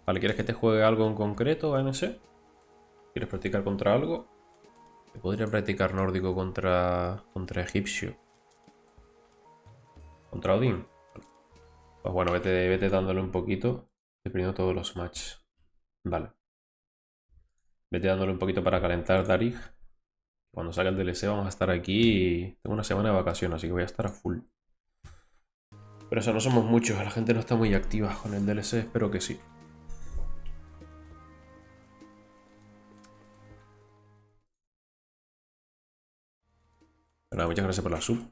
Vale, ¿quieres que te juegue algo en concreto, AMC? ¿Quieres practicar contra algo? Te podría practicar nórdico contra egipcio. Contra Odín. Pues bueno, vete dándole un poquito. Dependiendo todos los matches. Vale. Vete dándole un poquito para calentar, Darig. Cuando salga el DLC vamos a estar aquí. Tengo una semana de vacaciones, así que voy a estar a full. Pero eso, no somos muchos. La gente no está muy activa con el DLC. Espero que sí. Pero nada, muchas gracias por la sub.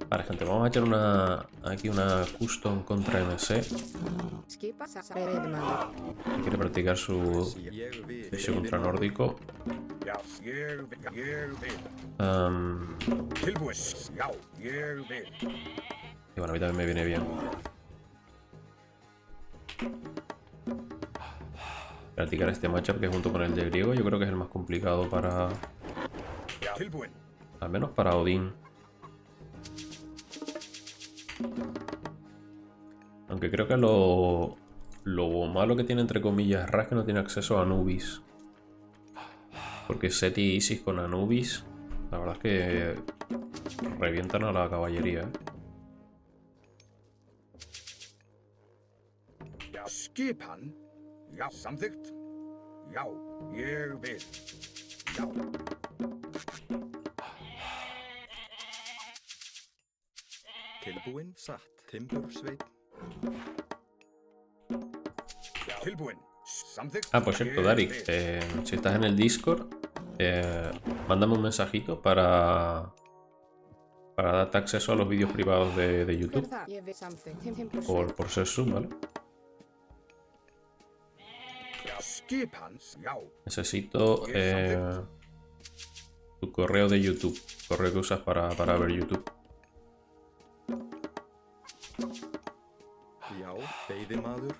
Vale, gente, vamos a echar aquí una custom contra MC. Que quiere practicar su juicio contra nórdico. Y bueno, a mí también me viene bien. Practicar este matchup que junto con el de griego yo creo que es el más complicado para... Al menos para Odín. Aunque creo que lo malo que tiene entre comillas Ra es que no tiene acceso a Anubis. Porque Seti y Isis con Anubis, la verdad es que revientan a la caballería, ¿eh? Skipan, já, samþykkt. Já, ég vil. Já. Tilbúin, satt, timbursveit. Tilbúin, samþykkt. Ah, por cierto, Darik, si estás en el Discord, mándame un mensajito para darte acceso a los vídeos privados de YouTube por ser sub, ¿vale? Skipan, já. Necesito tu correo de YouTube, correo que usas para ver YouTube. Já, veiðimaður.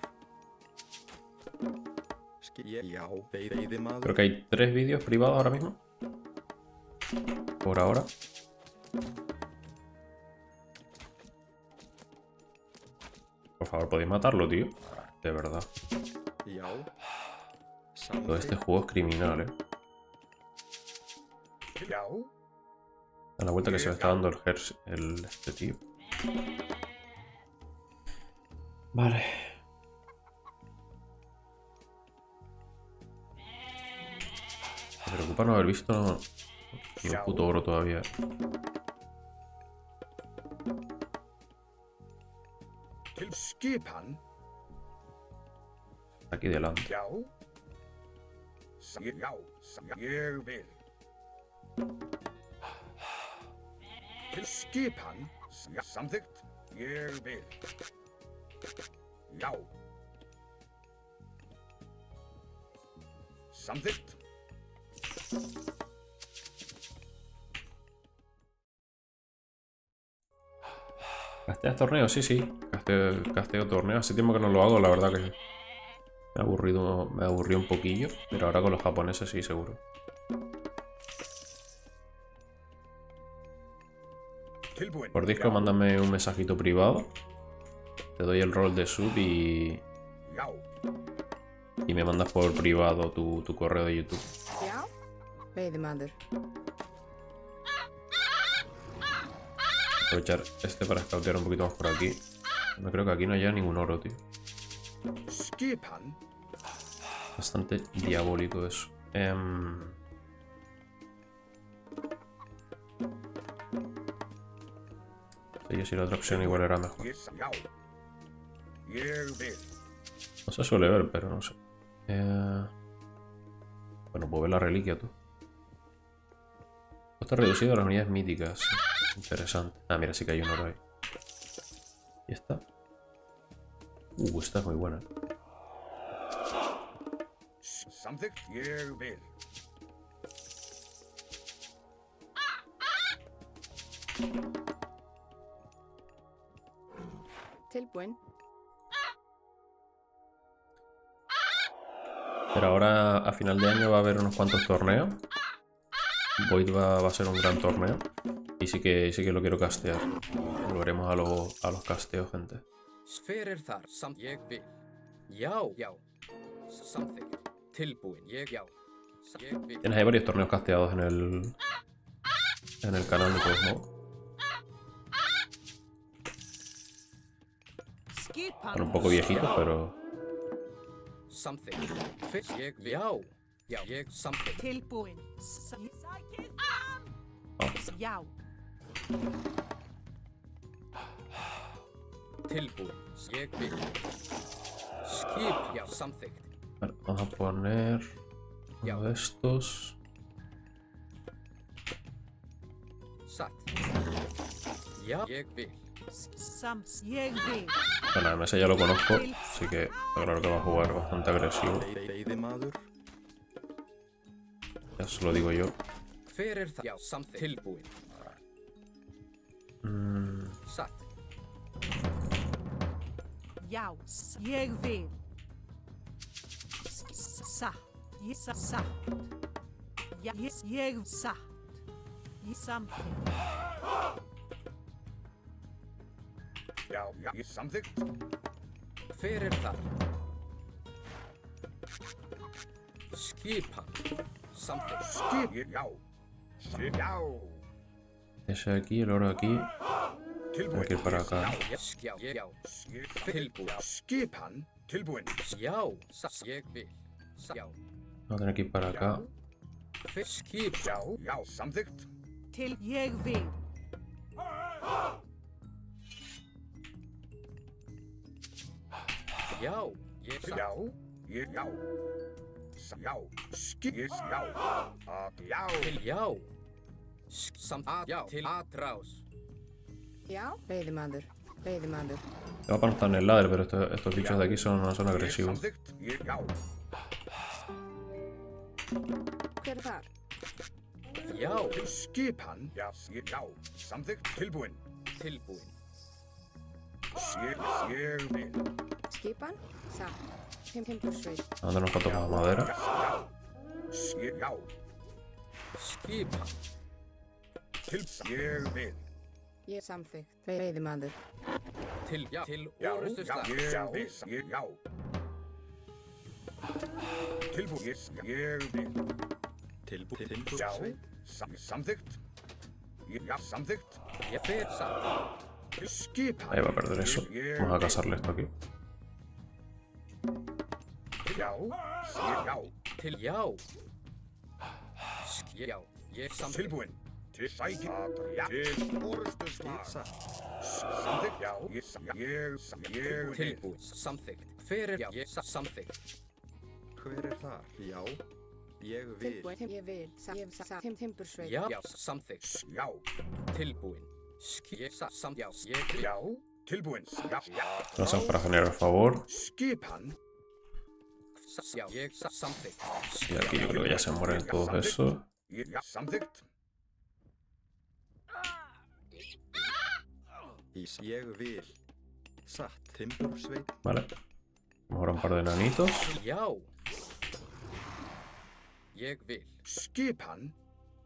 Já, veiðimaður. Creo que hay 3 vídeos privados ahora mismo. Por ahora. Por favor, podéis matarlo, tío. De verdad. Já. Todo este juego es criminal, ¿eh? Já. A la vuelta que se me está dando este tío. Vale. Me preocupa no haber visto ni un puto oro todavía. Skipan, Aquí delante. já. Já, ég vil. Skipan, já, samþykkt. Ég vil. Já. Samþykkt. ¿Casteas torneos? Sí, sí. Casteo torneos. Hace tiempo que no lo hago, la verdad que me aburrió un poquillo. Pero ahora con los japoneses sí, seguro. Tilbúin. Por Discord mándame un mensajito privado. Te doy el rol de sub y Já. me mandas por privado tu correo de YouTube. Já, veiðimaður. Aprovechar este para scoutear un poquito más por aquí. No creo que aquí no haya ningún oro, tío. Skipan, Bastante diabólico eso. Sí, yo sí, la otra opción igual era mejor. já. Ég vil. No se suele ver, pero no sé. Bueno, puedo ver la reliquia, tú. Coste reducido a las unidades míticas. Sí. Interesante. Ah, mira, sí que hay un oro ahí. ¿Y esta? Esta es muy buena. Samþykkt. Ég vil. Tilbúin. Pero ahora a final de año va a haber unos cuantos torneos. Void va a ser un gran torneo. Y sí que lo quiero castear. Volveremos a los casteos, gente. Fyrir þar samt ég vil. Já, já. Samþykkt. Tilbúin. Já. Ég vil. Tienes ahí varios torneos casteados en el canal de Cosmo. Son un poco viejitos, pero Samþykkt. Fyrst ég vil. Já. Já, ég samþykkt. Tilbúin. Sækið fram. Já. Tilbúin. Ég vil. Skip. Já, samþykkt. vale, vamos a poner Ya. uno de estos. Satt. Já, ég vil. Ég vil. Bueno, ese ya lo conozco, así que está claro que va a jugar bastante agresivo. Veiðimaður. Ya se lo digo yo. Fyrir þar. Já, samþykkt. Tilbúin. Satt. Já. Ég vil. Satt. Satt. Ég satt. Ég samþykkt. Já, samþykkt. Fyrir þar. Skipan. Samþykkt. Skip. Já. Já. Ese de aquí, el oro de aquí. Hay que ir para acá. Já. Skip. Tilbúin. Skipan. Tilbúin. Já. Satt. Ég vil. Já. Vamos a tener que ir para acá. Skip. Já, samþykkt. Til ég vil. Já. Ég satt. Já. Já. Skip. Já. Já. Til já. Samt að já. Til atrás. Já, veiðimaður. Veiðimaður. Te va para no estar en el ladder, pero estos bichos de aquí son agresivos. Samþykkt. Já. Hver er þar? Já. Skipan. Já. Samþykkt. Tilbúin. Tilbúin. Ég vil. Skipan? Satt. Timbursveit. Dando unos cuantos más de madera. Já. Skipan. Ég vil. Ég samþykkt. Veiðimaður. Til já. Til Já. orustu stað. Ég vil. Já. Tilbúin. Ég vil. Tilbúin. Já. Sveit. Samþykkt. Já, samþykkt. Ég fer satt. Skipan. Ahí va a perder eso. Vamos a casarle esto aquí. Já. Til já. Já. Ég samþykkt. Tilbúin. Til sækja. Já. Til orustu slag. Samþykkt. Já. Ég vil. Tilbúin. Samþykkt. Fyrir já. Ég samþykkt. Hver er þar? Já. Ég vil. Tilbúin. Ég vil. Satt. Timbursveit. Já. Já. Samþykkt. Já. Tilbúin. Ég samt já. Ég vil. Já. Tilbúin. Já. Lo hacemos para generar el favor. Skipan. Já. Ég samþykkt. Y aquí yo creo que ya se mueren todos esos. Já, samþykkt. Ég vil. Satt. Timbursveit. Vale. Ahora un par de enanitos. Já. Ég vil. Skipan.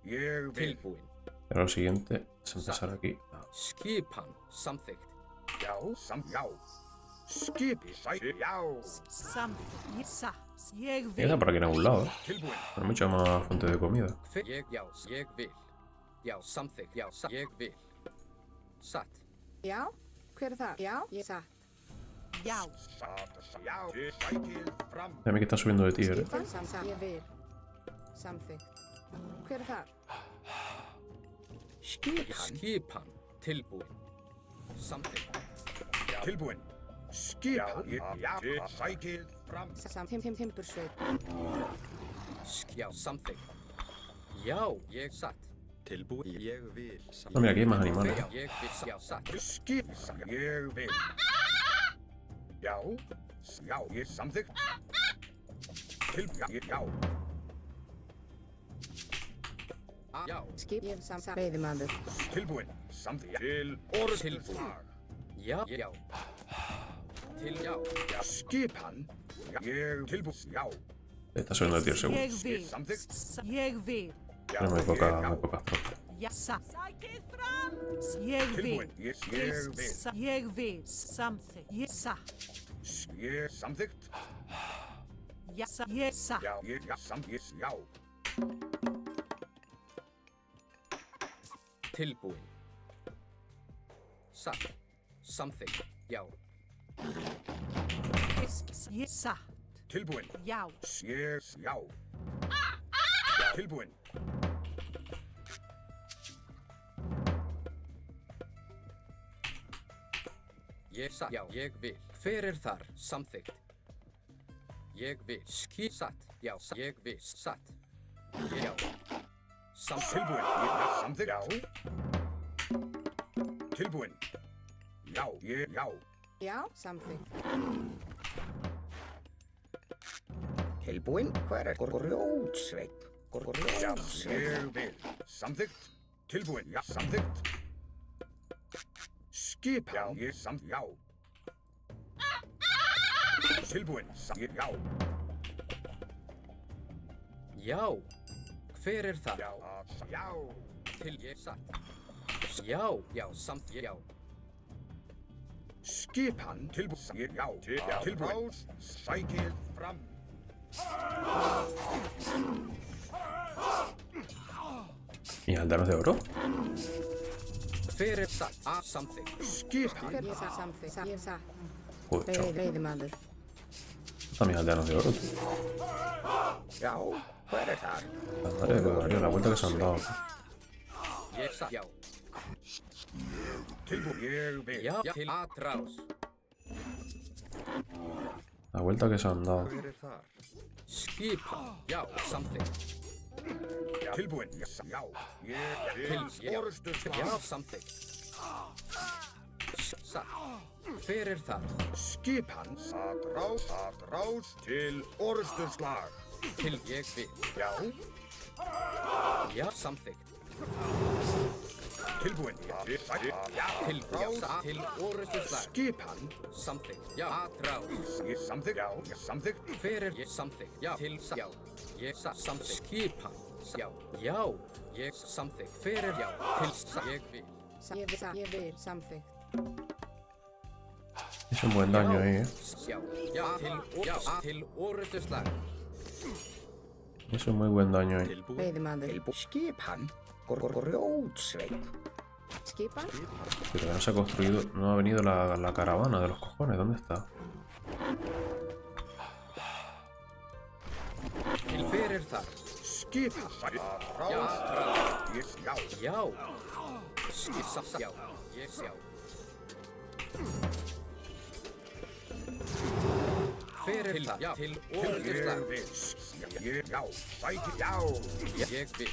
Ég vil. Tilbúin. Pero lo siguiente es empezar aquí. Skipan. Samþykkt. Já. Já. Skip. Já. Samþykkt. Satt. Ég Y vil. esa por aquí en algún lado, ¿eh? Tilbúin. Hay mucha más fuente de comida. Ég já. Ég vil. Já. Samþykkt. Já. Ég vil. Satt. Já. Hver er þar? Já. Ég satt. Já. Já. Til sækið fram. Déjame que está subiendo de tier, ¿eh? Skipan? Satt. Ég vil. Samþykkt. Hver er þar? Skipan. Tilbúin. Samþykkt. Tilbúin. Skipan. Já. Til sækið fram. Satt. Timbursveit. Já. Samþykkt. Já. Ég satt. Tilbúin. Ég vil. No, mira, aquí hay más animales. Já. Ég vil. Já. Satt. Skip. Ég vil. Já. Já. Ég samþykkt. Já. Já. Skip. Ég satt. Veiðimaður. Tilbúin. Samþykkt. Til orustu Tilbúin. slag. Já. Já. Til já. Já. Skipan. Ég tilbúin. Já. Está subiendo de tier seguro. Ég vil. Samþykkt. Ég vil. Já. Tiene muy pocas tropas. Já, sækið fram. Ég vil. Tilbúin. Ég vil. Ég vil. Samþykkt. Ég satt. Ég samþykkt. Já, ég satt. Já, ég já. Tilbúin. Satt. Samþykkt. Já. Ég satt. Tilbúin. Já. Ég já. Tilbúin. Ég satt. Já, ég vil. Hver er þar? Samþykkt. Ég vil. Satt. Já, ég vil. Satt. Já. Samþykkt. Tilbúin. Ég samþykkt. Já. Tilbúin. Já, ég já. Já, samþykkt. Tilbúin, hver er grjótsveinn? Já, Grjótsveinn. ég vil. Samþykkt. Tilbúin. Já, samþykkt. Skipan. Já, ég já. Tilbúin. Já. Já. Hver er þar? Já. Já. Til ég satt. Já, já, samþykkt. Já. Skipan. Tilbúin. Já. Tilbúin. Sækið fram. ¿Y aldeanos de oro? Hver er satt? Samþykkt. Skipan. Ég satt samþykkt. Ég satt. Joder, chaval. Veiðimaður. También aldeanos de oro, tío. Já, hver er þar? La madre de Mario, la vuelta que se han dado. Ég satt. Já. Tilbúin. Ég vil. Já, til atrás. La vuelta que se han dado. Hver er þar? Skipan. Já, samþykkt. Tilbúin. Já. Ég orustu Já, samþykkt. Satt. Hver er þar? Skipan. Atrás til orustu slag. Til ég vil. Já. Já, samþykkt. Tilbúin. Já. Til já, til orustu slag. Skipan. Samþykkt. Já, atrás. Ég samþykkt. Já. Ég samþykkt. Hver er ég samþykkt? Já, til já. Ég samþykkt. Skipan. Já. Já. Ég samþykkt. Hver er já? Til ég vil. Ég vil. Samþykkt. Hizo un buen daño ahí, Já. Já, til orustu slag. Hizo muy buen daño ahí. Tilbúin. Veiðimaður. Skipan, grjótsveinn. Skipan. Pero no se ha construido, no ha venido la caravana de los cojones, ¿dónde está? Til hver er þar? Skipan. Já, atrás. Já. Já. Skipan. Já. Ég sjá. Hver er það? Já, til orustu Ég slag. vil. Já. Sækið. Já. Ég vil.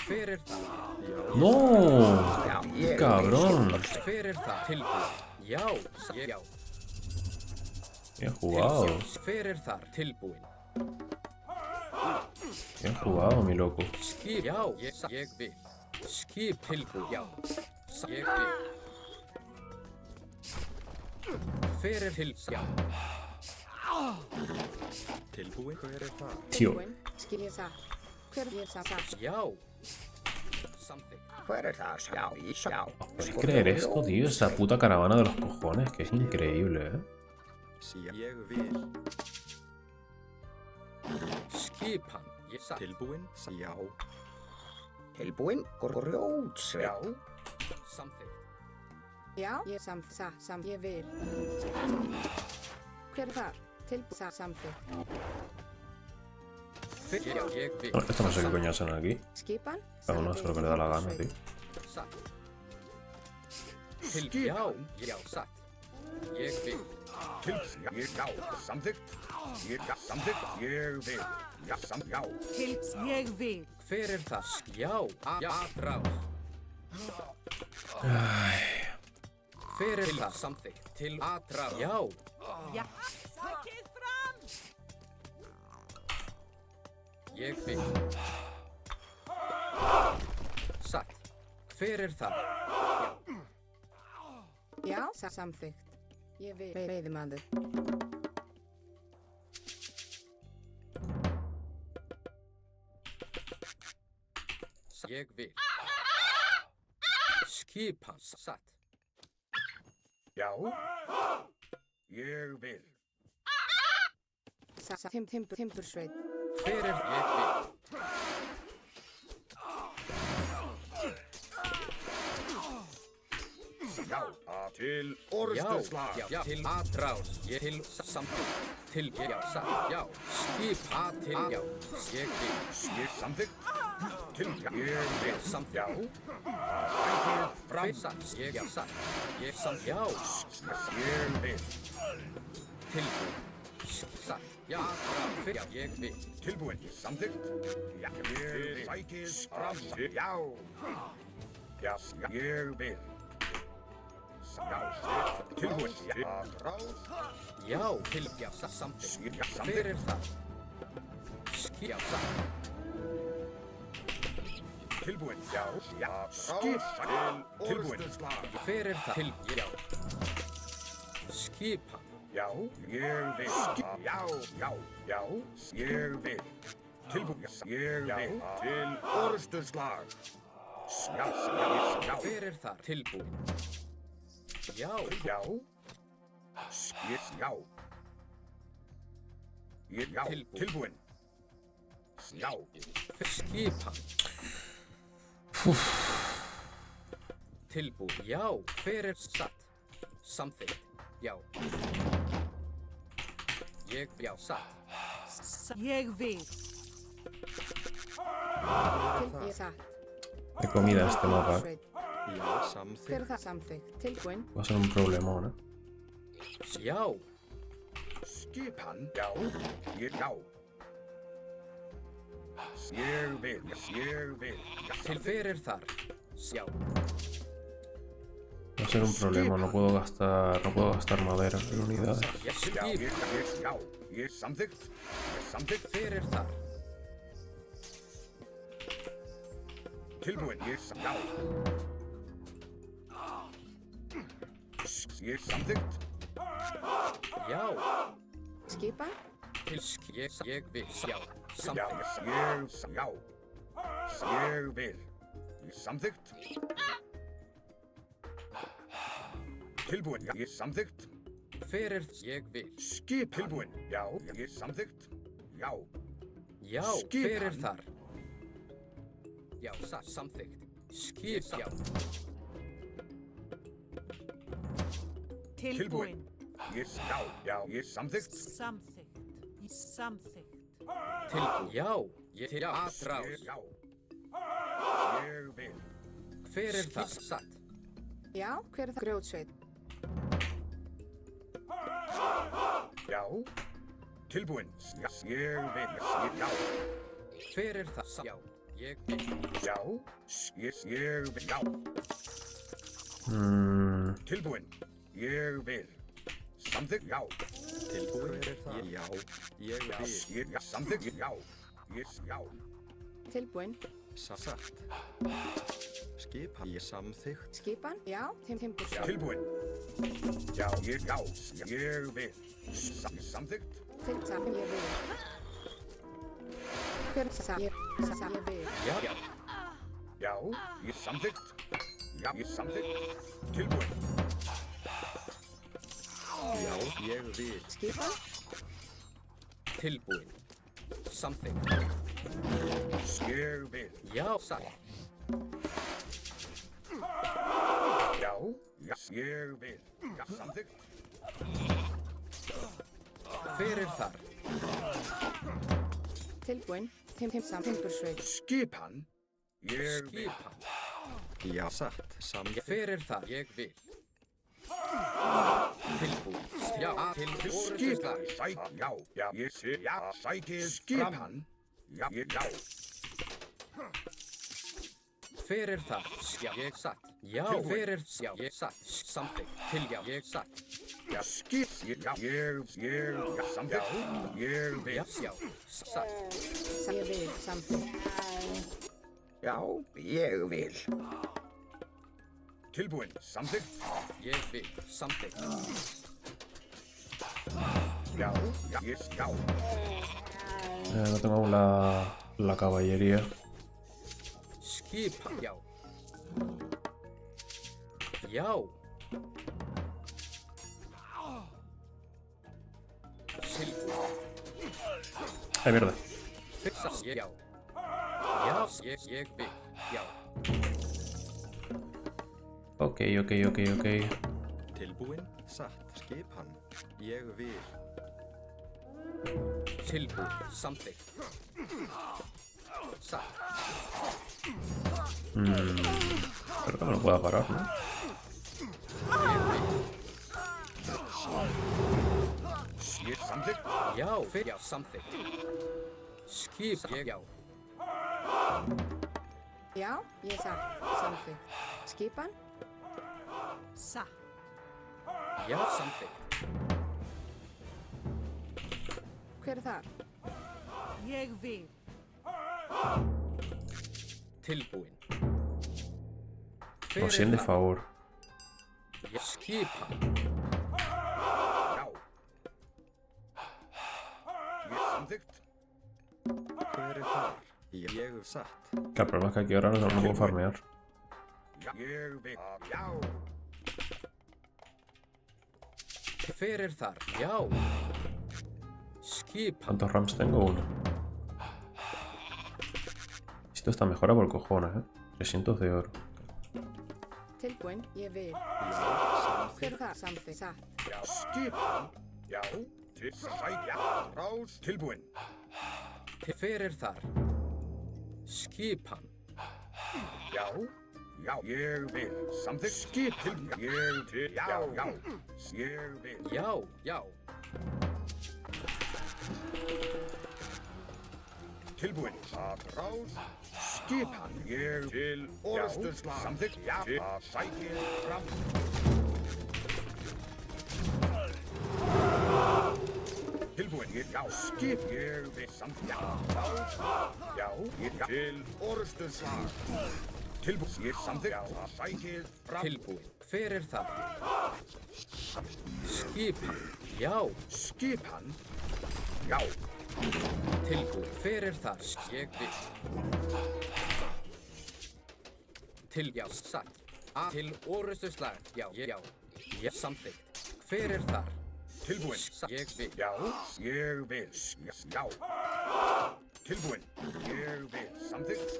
Hver er það? ¡No! Já, ég ¡Cabrón! Hver er það? Tilbúin. Já. Já. Bien jugado. Hver er þar? Tilbúin. Bien jugado, mi loco. Skip. Já. Ég vil. Skip. Tilbúin. Já. Ég vil. Hver er til? Já. Tilbúin, hver er þar? Tío. Ég satt. Hver ég satt. Já. Samþykkt. Hver er þar? Já, já. ¿Podéis creer esto, tío? Esa puta caravana de los cojones, que es increíble, ¿eh? Ég vil. Skipan. Ég satt. Tilbúin, já. Tilbúin, grjótsveinn. Samþykkt. Já. Ég satt. Ég vil. Hver er þar? Samþykkt. Já, ég vil. No, esto no sé qué coño hacen aquí. Skipan. Cada uno hace lo que le da la gana, tío. Satt. Til. Já. Já. Satt. Ég vil. Já. Samþykkt. Samþykkt. Ég vil. Já. Já. Til ég vil. Hver er það? Já. Já. Atrás. Hver er það? Samþykkt. Til atrás. Já. Já. Sækið fram. Ég vil. Satt. Hver er það? Já. Samþykkt. Ég vil. Veiðimaður. ég vil. Skipan satt. Já. Ég vil. Timbursveit. Hver er ég vil? Já. Til orðstuslag. Já, til atrás. Ég til samþykkt. Til já, satt, já. Skipa til já. Ég vil. Ég samþykkt. Til ég vil. Samþykkt. Já. Fram satt. Ég já, satt. Ég samt já. Ég vil. Tilbúin. Satt. Já, atrás. Já, ég vil. Tilbúin. Samþykkt. Já. Ég vil. Sækið fram. Já. Já. Ég vil. Já. Tilbúin. Já. Ráð. Já, til já, satt, samþykkt. Já. Hver er það? Já, satt. Tilbúin. Já. Já. Skip. Til orðstuslag. Hver er það? Til já. Skipa. Já, ég vil. Já, já, já, ég vil. Tilbúin. Ég vil. Til orðstuslag. Já, já, já. Hver er þar? Tilbúin. Já. Já. Já. Já, tilbúin. Já. Skipa. Tilbúin. Já. Hver er satt? Samþykkt. Já. Ég já, satt. Ég vil. Satt. Qué comida este mapa. Sveit. Já, Hver samþykkt. er það? Samþykkt. Tilbúin. Va a ser un problemón, Já. Skipan. Já. Já. Ég vil. Ég vil. Til hver er þar? Já. Va a ser un problema, no puedo gastar madera en unidades. Ég Já, skipa. já. Ég samþykkt. Ég samþykkt. Hver er þar? Tilbúin. Já. Ég samþykkt. Já. Skipa. Til ég vil. Já. Já, Samþykkt. já. Ég vil. Ég samþykkt. Tilbúin. Ég samþykkt. Hver er ég vil? Skip. Tilbúin. Já, ég samþykkt. Já. Já. Skipan. Hver er þar? Já, satt. Samþykkt. Skip. Já. Tilbúin. Já, ég samþykkt. Samþykkt. Samþykkt. Tilbúin. Já. Ég til atrás. Já. Ég vil. Hver er það? Satt. Já. Hver er það? Grjótsveit. Já. Tilbúin. Já, ég vil. Já. Hver er það? Já. Ég vil. Já. Ég vil. Já. Tilbúin. Ég vil. Samþykkt. Já. Tilbúin. Hver er það? Já, ég vil. Ég samþykkt. Já. Já. Tilbúin. Satt. Skipan. Ég samþykkt. Skipan. Já. Timbursveit. Tilbúin. Já. Ég vil. Samþykkt. Ég vil. Hver er það? Ég vil. Já. Já. Já. Ég samþykkt. Já. Ég samþykkt. Tilbúin. Já, ég vil. Skipan. Tilbúin. Samþykkt. Ég vil. Já. Satt. Já. Ég vil. Já. Samþykkt. Hver er þar? Tilbúin. Timbursveit. Skipan. Ég vil. Skipan. Já, satt. Samþykkt. Hver er það? Ég vil. Tilbúin. Já. Til Skipan. orðstuslag. Já. Ég sé. Já. Sækið. Skipan. Já. Já. Hver er það? Já. Ég satt. Já. Hver er já. Ég satt. Samþykkt. Til já. Ég satt. Já. Skip. Já. Já. Samþykkt. Ég vil. Já. Já. Satt. Ég vil. Samþykkt. Já, ég vil. Tilbúin. Samþykkt. Ég vil. Samþykkt. Já. Já. No tengo la caballería. Skipan, já. Já. Tilbúin. Ay, mierda. Fixa, já. Já, ég vil, já. Ok. Tilbúin, satt, skipan. Ég vil. Tilbúin, samþykkt. Satt. Creo que no lo puedo parar, ¿no? Ég samþykkt. Já, já, samþykkt. Skip, já. Já, ég samþykkt. Skipan? Satt. Já, samþykkt. Hver er þar? Ég vil. Tilbúin. Lo siento, por favor. Já, skipan. Já. Ég samþykkt. Hver er þar? Ég satt. Que el problema es que aquí ahora no puedo farmear. Já. Ég vil. Já. Hver er þar? Já. Skipan. ¿Cuántos rams tengo? Uno. Esto está mejorado por cojones, 300 de oro. Tilbúin, ég vil. Hver er þar? Samþykkt. Satt. Já. Skipan. Já. Til sækja. Rás. Tilbúin. Hver er þar? Skipan. Já. Já. Ég vil. Samþykkt. Skip til. Ég til. Já. Já. Ég vil. Já, já. Tilbúin. Að rás. Skipan. Ég til orðstöðslag. Samþykkt. Já. Til sækja fram. Tilbúin. Já. Skip. Ég vil. Samþykkt. Já. Rás. Já. Ég til orðstöðslag. Tilbúin. Ég samþykkt. Já. Sækja fram. Tilbúin. Hver er þar? Skipan. Já. Skipan. Já. Tilbúin. Hver er þar? Ég vil. Já, satt. Til orrustuslag. Já, já. Ég samþykkt. Hver er þar? Tilbúin. Ég vil. Já. Ég vil. Já. Tilbúin. Ég vil. Samþykkt.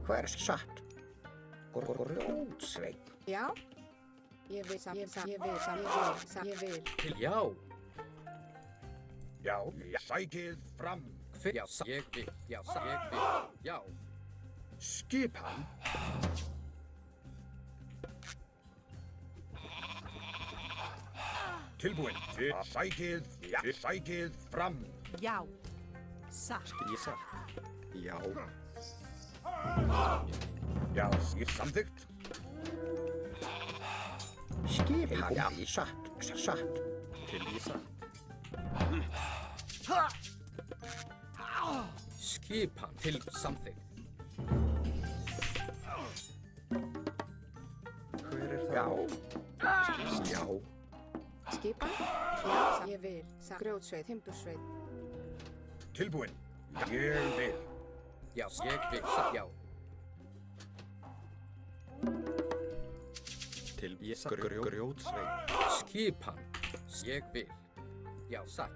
Hver satt? Grjótsveinn. Já. Ég vil. Ég vil. Já. Já. Sækið fram. Hver? Já, ég vil. Já, ég vil. Já. Skipan. Tilbúin. Sækið. Já. Sækið fram. Já. Satt. Ég satt. Já. Já. Ég samþykkt. Skipan. Já, satt. Til ég satt. Skipan. Til samþykkt. Hver er Já. það? Já. Skipan? Já, ég vil. Grjótsveit, timbursveit. Tilbúin. Ég vil. Já, ég vil. Satt. Já. Til ég satt. Grjótsveinn. Skipan. Ég vil. Já, satt.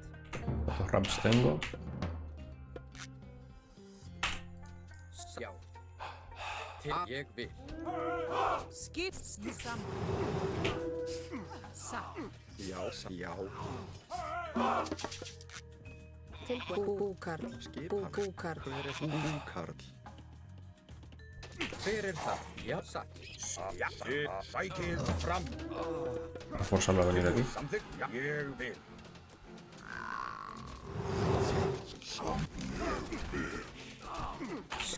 ¿Cuántos rams tengo? Já. Til ég vil. Skip. Samt. Satt. Já, satt. Já. Tilbúin. Búkarl. Skipan. Búkarl. Hver er búkarl? Hver er það? Já, satt. Já. Sækið fram. La fuerza va a venir aquí. Samþykkt. Já. Ég vil.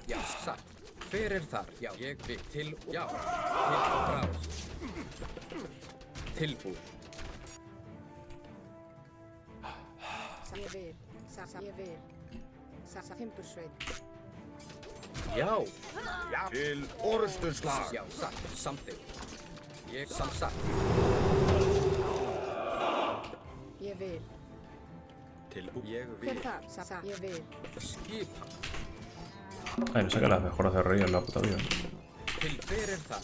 Já, satt. Hver er þar? Já, ég vil. Til, já. Til frás. Tilbúin. Ég vil. Ég vil. Timbursveit. Já. Já. Til orðstöðslag. Já, satt. Samþykkt. Ég satt. Ég vil. Tilbúin. Ég Hver er vil. þar? Ég vil. Skipan. Ay, no sé qué las mejoras de rey en la puta vida. Hver er þar?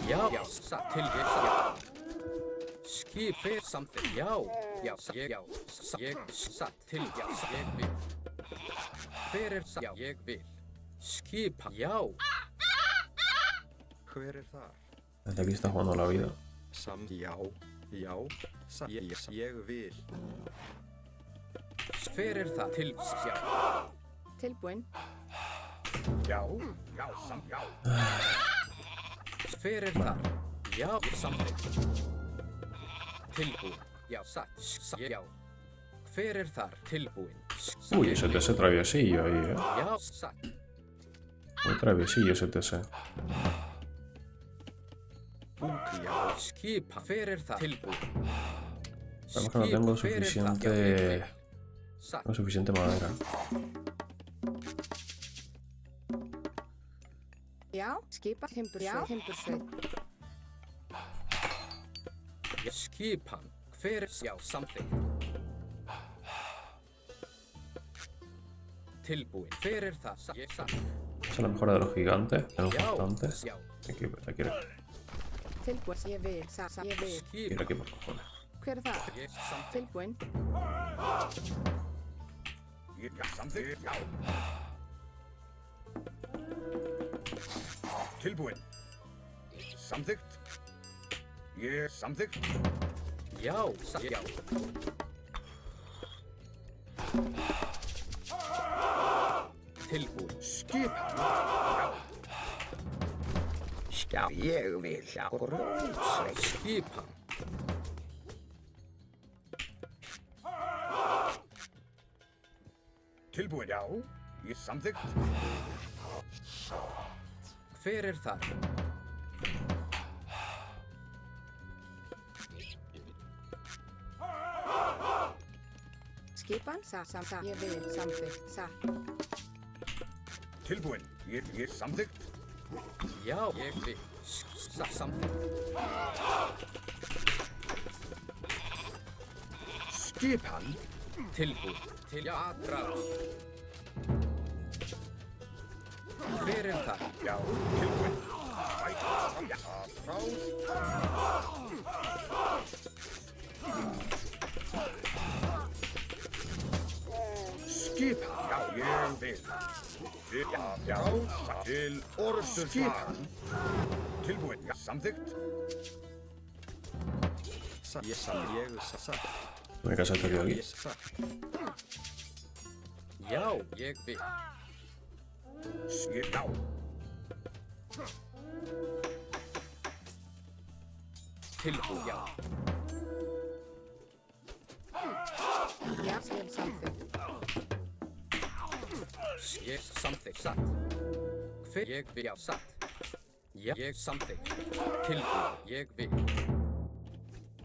Já, satt. Ég satt. Skip hver samþykkt. Já, satt. Ég satt. Ég vil. Hver er þar? Já, ég vil. Skipan. Já. Hver er þar? Desde aquí está jugando la vida. Já. Ég vil. Hver er þar? Já. Tilbúin. Já, já. Hver er þar? Já, samþykkt. Tilbúin. Já, satt. Já. Hver er þar? Tilbúin. Uy, ese TS traviesillo ahí, Já, satt. Muy traviesillo ese TS. Já. Skipan. Hver er þar? Tilbúin. Vemos que no tengo Hver er þar? suficiente... Já, ég vil. Satt. No suficiente madera. Já, skipa. Timbursveit. Skipan. Hver er já, samþykkt. Tilbúin. Hver er það? Ég satt. Esa es la mejora de los gigantes. Tenemos Já, bastantes. já. Hay que ir Tilbúin. Ég vil. Ég vil. Skipan. aquí por cojones. Hver er þar? Ég samþykkt. Tilbúin. Ég samþykkt. Já. Tilbúin. Samþykkt. Ég samþykkt. Já, satt. Já. Tilbúin. Skipan. Já. Ég vil. Grótsveit. Skipan. Tilbúin. Já. Ég samþykkt. Hver er þar? Skipan. Ég vil. Samþykkt. Satt. Tilbúin. Ég samþykkt. Já, ég vil. Samþykkt. Skipan. Tilbúin. Til aðra. Hver er þar? Já. Tilbúin. Já. Frá. Skipan. Já, ég vil. Já. Til orðstur skipan. Tilbúin. Já. Samþykkt. Ég satt. Voy a casar este tío aquí. Ég satt. Já, ég vil. Já. Tilbúin. Já. Já, ég samþykkt. Ég samþykkt. Satt. Hver ég vil. Já, satt. Já, ég samþykkt. Tilbúin. Ég vil.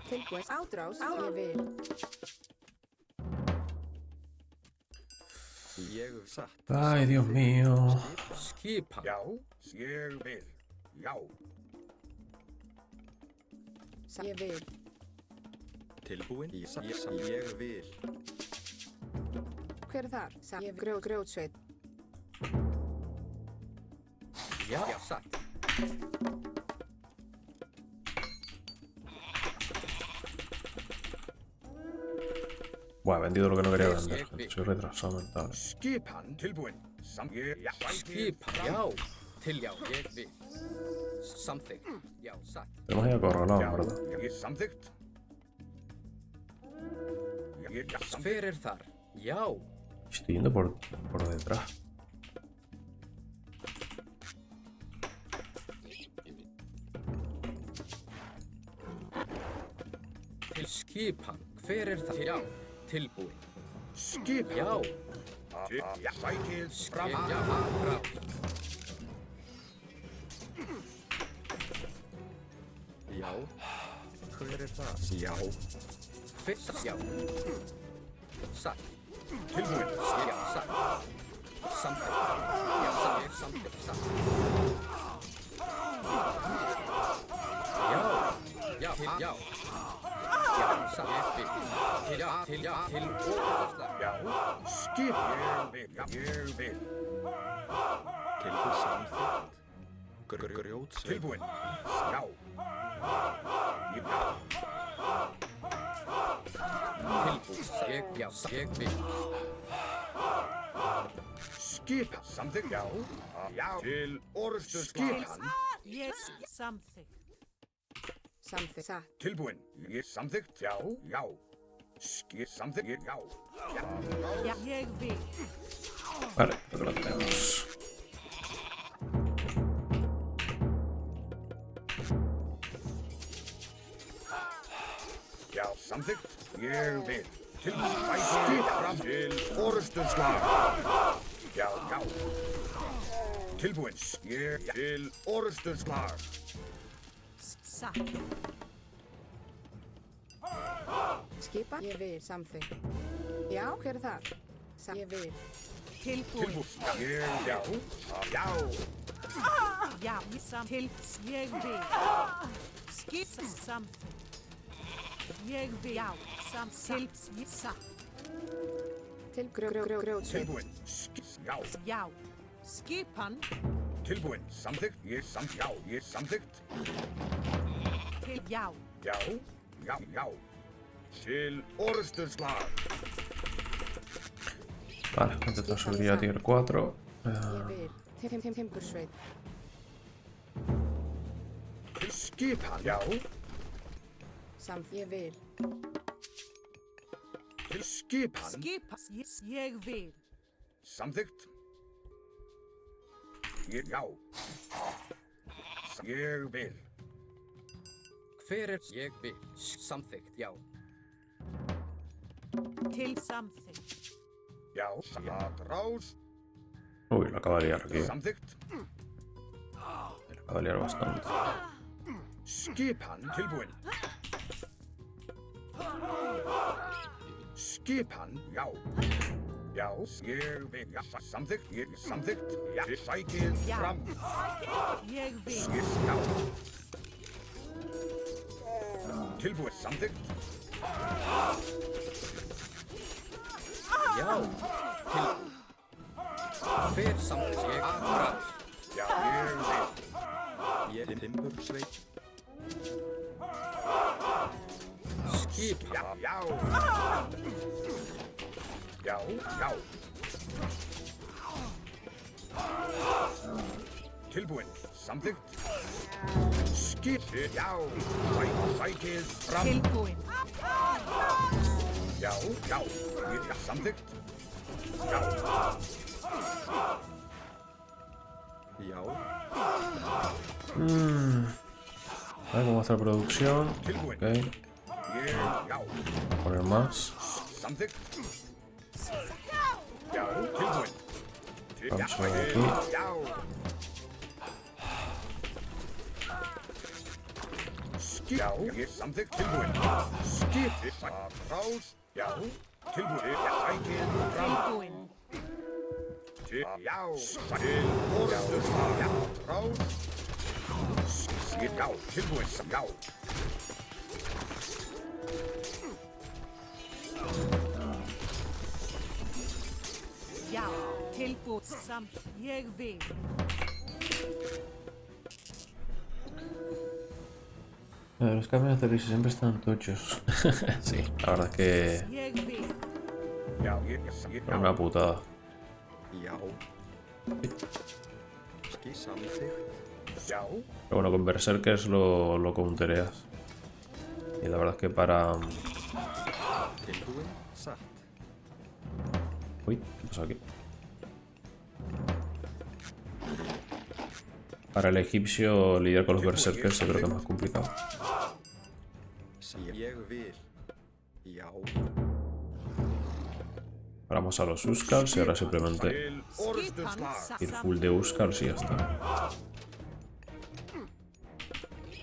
Tilbúin. Ádrás. Ég vil. Ég satt. Ay, Dios mío. Skipan. Já. Ég vil. Já. Ég vil. Tilbúin. Ég vil. Hver er þar? Ég vil. Grjótsveit. Já, satt. Buah, he vendido lo que no quería Yes, vender. yes, Gente. Soy retrasado mental. Skipan. Tilbúin. Já. Skipan. Já. Til já, ég vil. Samþykkt. Já, satt. Tenemos ahí acorralado, en Já. verdad. Ég samþykkt. Ég samþykkt. Hver er þar? Já. Estoy yendo por detrás. Til skipan. Hver er þar? Já. Tilbúin. Skipan. Já. Já. Sækið fram. Já, aðra. Já. Hver er það? Já. Fyrst. Já. Satt. Tilbúin. Já, satt. Samþykkt. Já, satt. Ég samþykkt. Satt. Já. Já. Já. Já, satt. Ég vil. Til orðstar. Já. Skip. Ég vil. Tilbúið samþykkt. Grjótsveið. Tilbúin. Já. Ég já. Tilbúið. Ég vil. Skipa. Samþykkt. Já. Já. Til orustu skipan. Ég samþykkt. Samþykkt. Satt. Tilbúin. Ég samþykkt. Já. Já. Samþykkt. Já. Já, ég vil. Vale, creo que lo tenemos. Já. Samþykkt. Ég vil. Til spækir fram til orustu slag. Já. Já. Tilbúin. Ég til orustu slag. Satt. Skipa. Ég vil. Samþykkt. Já, hver er það? Ég vil. Tilbúin. Tilbúin. Ég já. Já. Já, ég vil. Skip samþykkt. Ég vil. Já, samþykkt. Satt. Til grjótsveið. Tilbúin. Já. Já. Skipan. Tilbúin. Samþykkt. Ég samþykkt. Já. Ég samþykkt. Til já. Já. Já. Já. Til orustu slag. Vale, intento subir ya a tier 4. Ég vil. Timbursveið. Til skipan. Já. Samþykkt. Ég vil. Til skipan. Skipa. Ég vil. Samþykkt. Ég já. Ég vil. Hver er ég vil? Samþykkt. Já. Til samþykkt. Já. Satrás. Uy, lo acaba de liar aquí. Samþykkt. Lo acaba de liar bastante. Skipan. Tilbúin. Skipan. Já. Já. Ég vil. Já. Samþykkt. Ég samþykkt. Já. Sækið Já. fram. Ég vil. Já. Tilbúin. Samþykkt. Já. Tilbúið. Hver samþykkt? Ég frá. Já. Ég vil. Ég timbursveið. Skip. Já. Já. Já. Já. Tilbúin. Samþykkt. Skip. Já. Sækið fram. Tilbúin. Já. Já. Já. Samþykkt. Já. Já. Vale, ¿cómo hacer producción? Tilbúin. Ok, Ég. Já. poner más. Samþykkt. Já. Tilbúin. Vamos a ver aquí. Já. Skip. Já. Ég samþykkt. Tilbúin. Skip. Satrás. Já. Tilbúin. Sækið fram. Tilbúin. Já. Til orustu slag. Já. Rás. Skip. Já. Tilbúin. Já. Já. Tilbúin. Samþykkt. Ég vil. Los cambios de risa siempre están tochos. Sí, la verdad es que Ég vil. Já. Ég. son una putada. Já. Samþykkt. Já. Pero bueno, con Berserkers lo countereas. Y la verdad es que para... Tilbúið. Satt. Uy, ¿qué pasa aquí? Para el egipcio lidiar con los Berserkers yo creo que es más complicado. Ég vil. Já. Vamos a los Uskals y ahora simplemente Til orustu Skipan. slag. ir full de Uskals y ya está.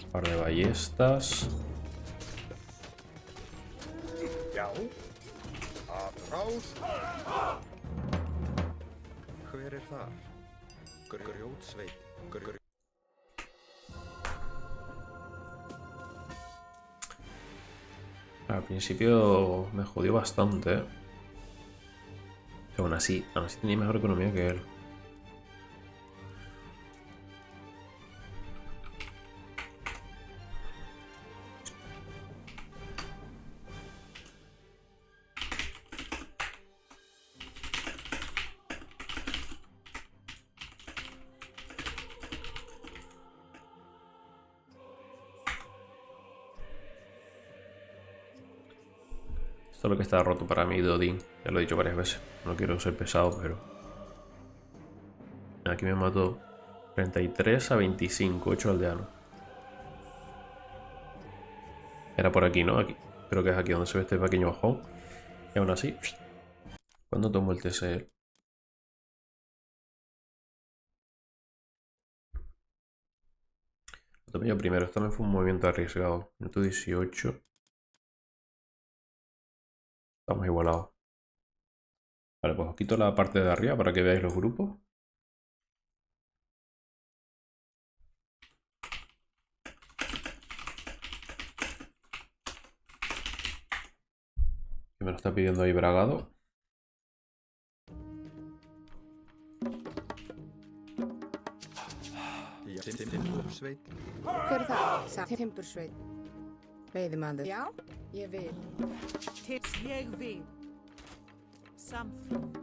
Un par de ballestas. Já. Satrás. Hver er þar? Grjótsveið. Al principio me jodió bastante, ¿eh? Que aún así tenía mejor economía que él. Esto es lo que está roto para mí, Dodin. Ya lo he dicho varias veces. No quiero ser pesado, pero... Aquí me mató 33 a 25, 8 aldeanos. Era por aquí, ¿no? Aquí. Creo que es aquí donde se ve este pequeño bajón. Y aún así... ¿Cuándo tomó el TCL? Lo tomé yo primero. Esto también fue un movimiento arriesgado. Minuto 18. Estamos igualados. Vale, pues os quito la parte de arriba para que veáis los grupos. Que me lo está pidiendo ahí Bragado. Já, Timbursveit. Hver er það? Timbursveit. Veiðimaður. Já, ég vil. Ég vil. Samþykkt.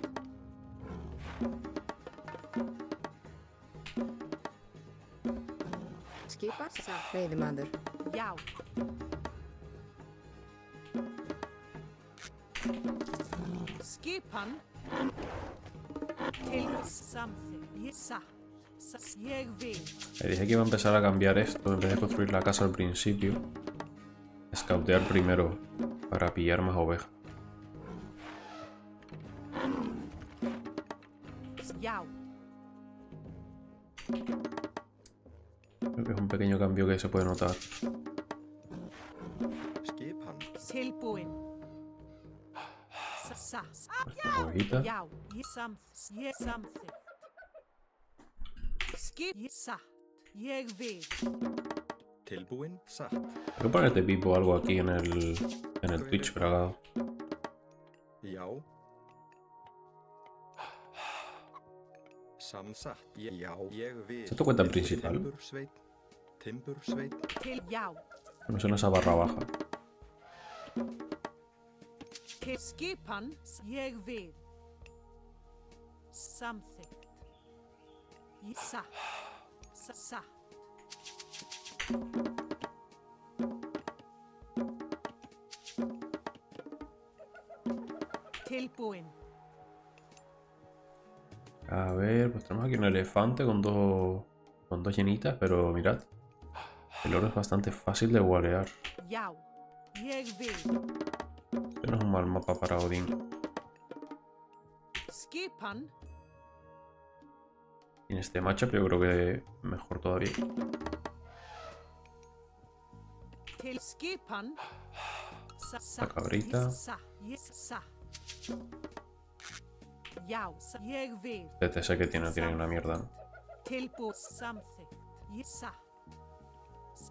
Skipa. Veiðimaður. Já. Skipan. Til samþykkt. Ég vil. Le dije que iba a empezar a cambiar esto en vez de construir la casa al principio. Scoutear primero para pillar más ovejas. Já. Creo que es un pequeño cambio que se puede notar. Skipan. Tilbúin. Ovejita. Já. Ég samþykkt. Skip. Ég vil. Tilbúin. Satt. Voy a ponerte pipo o algo aquí en el Twitch, Bragado. Já. Samsatt. Já, ég vil. ¿Esto cuenta en principal? Timbursveit. Timbursveit. Já. No sé en esa barra baja. Til skipan. Ég vil. Samþykkt. Satt. Tilbúin. A ver, pues tenemos aquí un elefante con dos llenitas, pero mirad. El oro es bastante fácil de guarear. Já. Ég vil. Este no es un mal mapa para Odín. Skipan. Y en este matchup yo creo que mejor todavía. Til skipan. La cabrita. Já. Ég vil. Este TC que tiene una mierda, ¿no? Tilbúin. Samþykkt.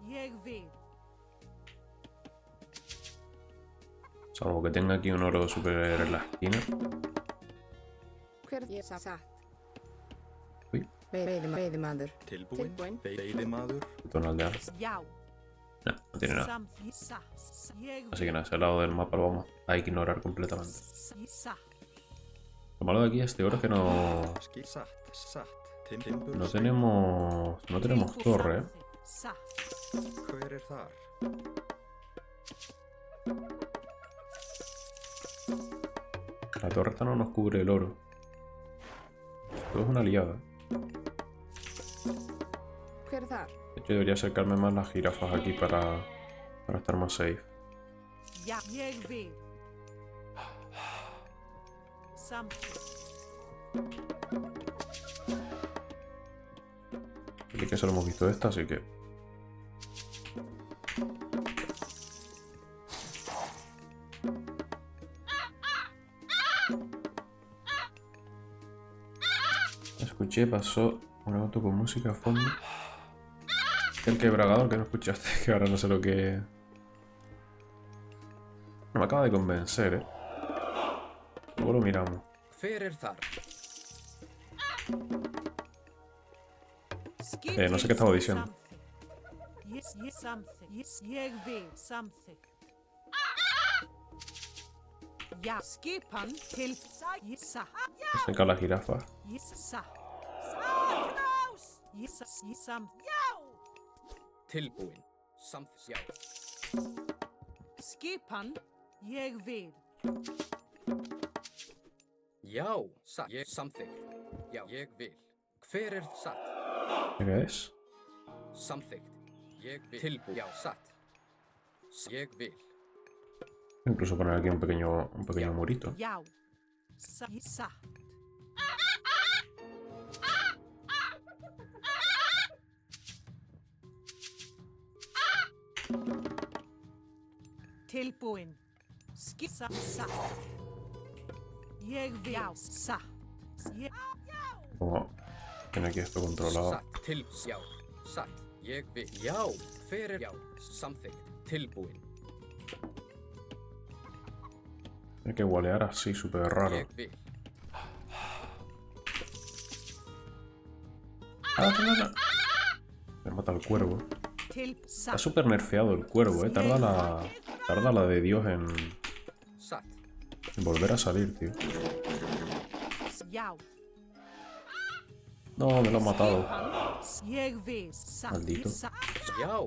Ég vil. Salvo que tenga aquí un oro super en la esquina. Hver er satt? Uy. Veiðimaður. Tilbúin. Tilbúin. Veiðimaður. Una aldea. Já. No tiene nada. Ég Así que nada, ese lado del mapa lo vamos a ignorar completamente. Satt. Lo malo de aquí este oro es que no Satt. tenemos torre, ¿eh? Satt. Hver er þar? La torre esta no nos cubre el oro. Esto es una liada. Hver er þar? De hecho debería acercarme más las jirafas aquí para estar más safe. Já. Ég vil. Samþykkt. Así que solo hemos visto esta, así que... Escuché, pasó un auto con música a fondo. El quebrador que no escuchaste, que ahora no sé lo que... No me acaba de convencer, ¿eh? Luego lo miramos. Hver þar? No sé qué estaba diciendo. Ég vil samþykkt. Já, skipan til satt. Saca la jirafa. Satt. Tilbúin. Já. Skipan, ég vil. Já, satt. Ég samþykkt. Já, ég vil. Hver satt? ¿Qué es? Samþykkt. Ég vil. Tilbúin. Já, satt. Ég vil. Incluso poner aquí un pequeño murito. Já, satt. Tilbúin. Satt. Ég vil. Já, satt. Como tiene aquí esto controlado. Satt. Já, satt. Ég vil. Já, hver já, samþykkt. Tilbúin. Tiene que gualear así, súper raro. Ég vil. Me mata el cuervo. Está Satt. súper nerfeado el cuervo, Tarda la de Dios Satt. en volver a salir, tío. Já. No, me lo han matado. Ég vil. Satt. Maldito. Já.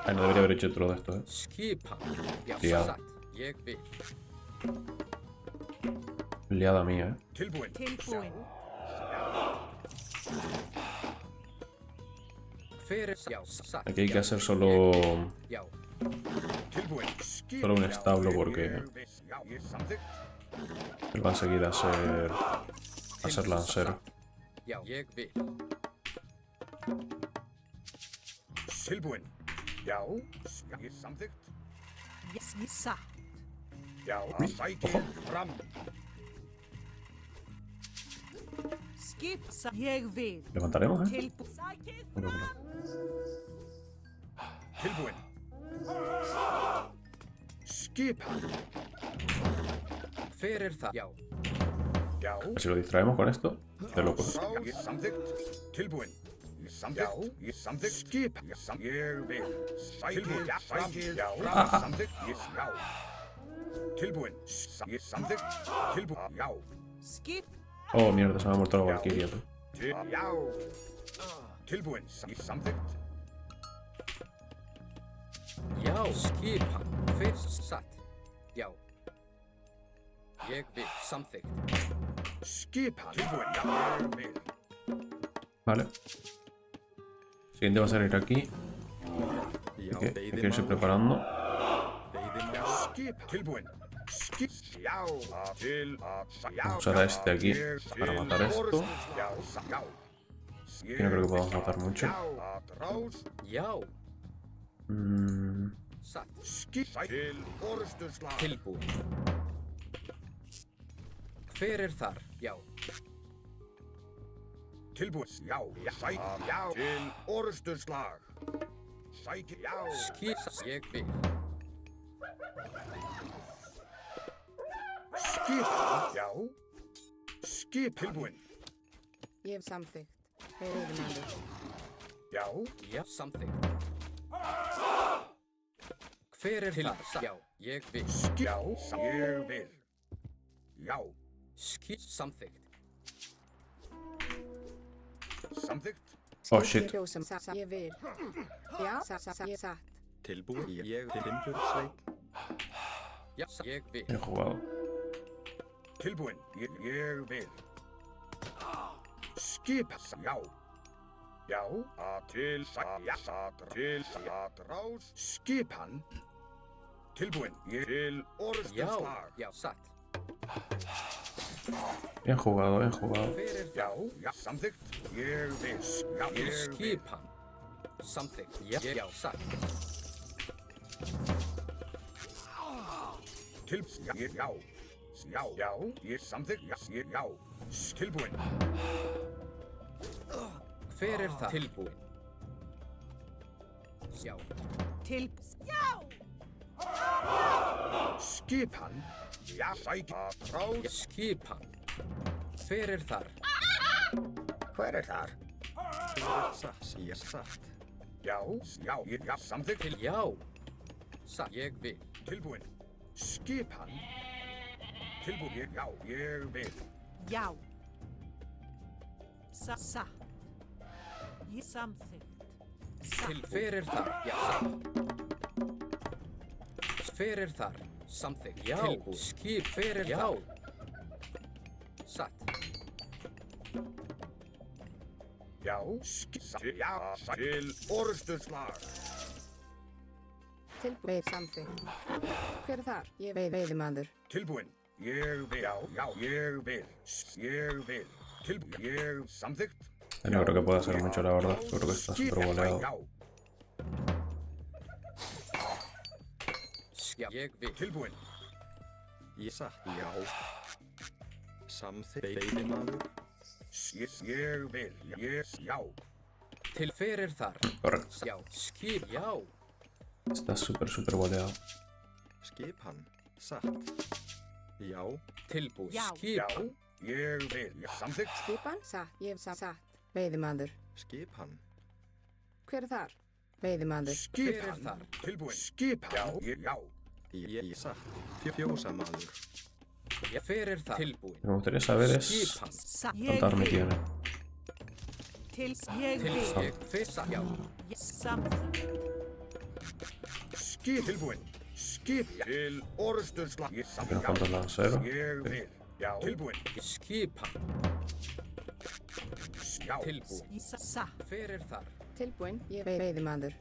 Ay, no debería haber hecho otro de esto, Skipan. Já, Já. satt. Ég vil. Liada mía, Tilbúin. Tilbúin. Hver já, satt. Aquí hay que hacer solo Já. Tilbúin. Solo un establo porque Já, ég samþykkt. él va enseguida a ser lancero. Já, ég vil. Tilbúin. Já, ég samþykkt. Satt. Já, sækir fram. Skip. Satt. Ég vil. Levantaremos, Tilbúin. Tilbúin. Skipan. Hver það? Já. Já, Si lo distraemos con esto, de loco. ég samþykkt. Tilbúin. Ég samþykkt. Já, ég samþykkt. Skip. Ég vil. Sækir fram. Já, ég samþykkt. Já. Tilbúin. Ég samþykkt. Tilbúin. Já. Skip. Oh, mierda, se me ha muerto la Valkyria, tú. Já. Tilbúin. Ég samþykkt. Já, skipan. Hver satt? Já. Ég vil. Samþykkt. Skipan. Tilbúin. Já, ég vil. Vale. Siguiente va a ser ir aquí. Já, Hay que irse preparando. veiðimaður. Skip. Tilbúin. Skip. Já. Til. Já. Vamos a usar a este aquí para matar esto. Já. Já. Aquí no creo que podamos matar mucho. Já. Rás. Já. Mm, Satt. Skip. Til. Orusturslag. Tilbúin. Hver þar? Já. Tilbúin. Já. Sæk. Já. Til. Orusturslag. Sæk. Já. Skip. Ég vil. Skip. Já. Skip. Tilbúin. Ég hef samþykkt. Veiðimaður. Já. Já, samþykkt. Hver þar? Já. Ég vil. Skip. Já. Ég vil. Já. Skip. Samþykkt. Samþykkt. Oh, shit. Ég vil. Já, satt. Tilbúin. Ég til timbursveit. Já, ég vil. bien jugado. Tilbúin. Ég vil. Skip. Já. Já. Til. Já. Til. Rás. Skipan. Tilbúin. Til. Já. Orusturslag. Já, satt. Bien jugado, bien jugado. Hver Já. Já. Samþykkt. Ég vil. Já. Ég vil. Skipan. Samþykkt. Já. Já, satt. Til. Já. Já. Já. Já. Ég samþykkt. Já. Já. Tilbúin. Hver það? Tilbúin. Já. Til. Já. Skipan. Já, sækja. Ráð. Skipan. Hver er þar? Hver er þar? Satt. Já, já, samþykkt. Til já. Satt. Ég vil. Tilbúin. Skipan. Tilbúin. Já, ég vil. Já. Satt. Ég samþykkt. Til hver er þar? Já. Satt. Hver er þar? Samþykkt. Já. Tilbúin. Skip. Hver er þar? Satt. Já, já, til orðsturslag. Tilbúin. Samþykkt. Hver er þar? Ég veiðimaður. Tilbúin. Ég vil. Já, ég vil. Ég vil. Tilbúin. Ég samþykkt. No creo que pueda hacer mucho, la verdad. Creo que está súper boleado. Já. Ég vil. Tilbúin. Satt. Já. Samþykkt. Veiðimaður. Ég vil. Já. Til hver er þar? Correcto. Já. Skip. Já. Está súper boleado. Skipan. Satt. Já. Tilbúin. Já. Já, Skipan. ég vil. Samþykkt. Skipan? Satt. Ég satt. Veiðimaður. Skipan. Hver er þar? Veiðimaður. Hver er Skipan. þar? Tilbúin. Skipan. Já. Satt. Fjósamaður. Já. Hver er þar? Tilbúin. Lo que me gustaría saber es Skipan. Satt. cuántas armas tiene. Til ég Til vil. ég. Hver satt? Já. Ég samþykkt. Skip. Tilbúin. Skip. Til orðsturslag. Ég Unos samþykkt. cuantos lanceros. Ég vil. Já. Tilbúin. Skipan. Já. Tilbúin. Ég satt. Hver er þar? Tilbúin. Ég veiðimaður.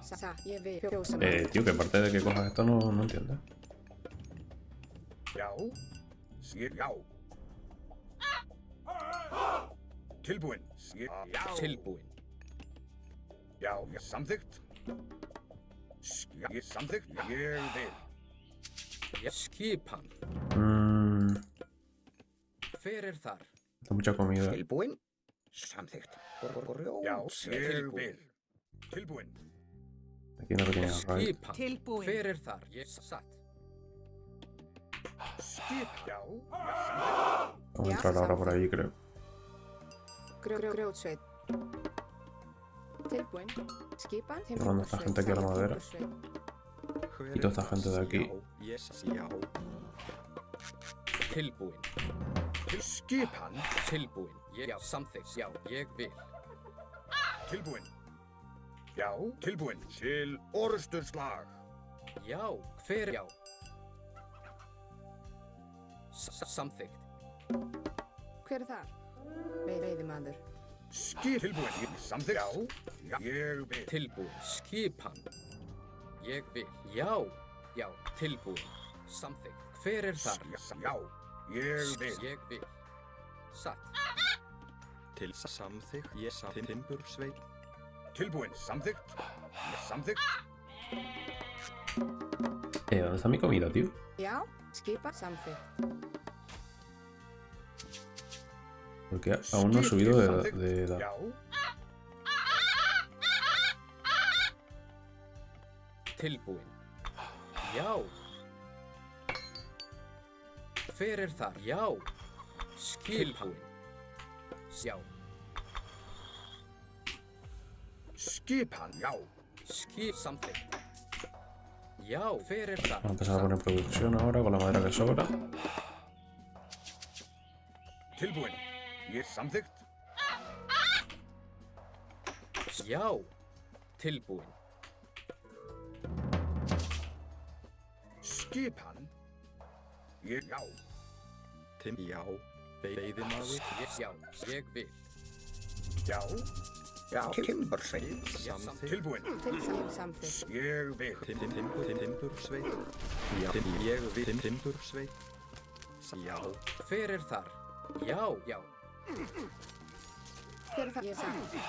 Satt. Ég fjósamaður. Tío, que aparte de que cojas esto no entiendo. Já. Já. Tilbúin. Já. Tilbúin. Já, samþykkt. Ég samþykkt. Ég vil. Já. Skipan. Está Hver er þar? mucha comida. Tilbúin. Samþykkt. Já, Grjótsveið. ég vil. Tilbúin. Aquí una pequeña raid. Skipan. Tilbúin. Hver er þar? Ég satt. Skip. Já, samþykkt. Vamos a entrar ahora por ahí, creo. Grjótsveit. Tilbúin. Skipan. ¿Dónde está gente aquí a la madera? Quito esta gente de aquí. Já. Tilbúin. Skipan. Tilbúin. Já. Samþykkt. Já. Ég vil. Tilbúin. Já, tilbúin. Til orðsturslag. Já. Hver? Já. Samþykkt. Hver er þar? Veiðimaður. Skip. Tilbúin. Ég samþykkt. Já, ég vil. Tilbúin. Skipan. Ég vil. Já. Já. Tilbúin. Samþykkt. Hver er þar? Já, ég vil. Ég vil. Satt. Til samþykkt. Timbursveið. Tilbúin. Samþykkt. Samþykkt. ¿Dónde está mi comida, tío? Já. Skipan. Samþykkt. Porque aún no he subido Samþykkt. de edad. Já, Tilbúin. Já. Hver er þar? Já. Skipan. Já. skipan. Já, Skip samþykkt. Já, hver er það? Vamos a empezar a poner producción ahora con la madera que sobra. tilbúin. Ég samþykkt. Já, tilbúin. Skipan. Já, Já, veiðimaður, Já, ég vil. já, Já, timbursveið. samþykkt, tilbúin. Samþykkt. Ég vil. timbursveit. Já, ég vil timbursveit. Já, Hver er þar? Já, já. Hver er það? Ég er samþykkt.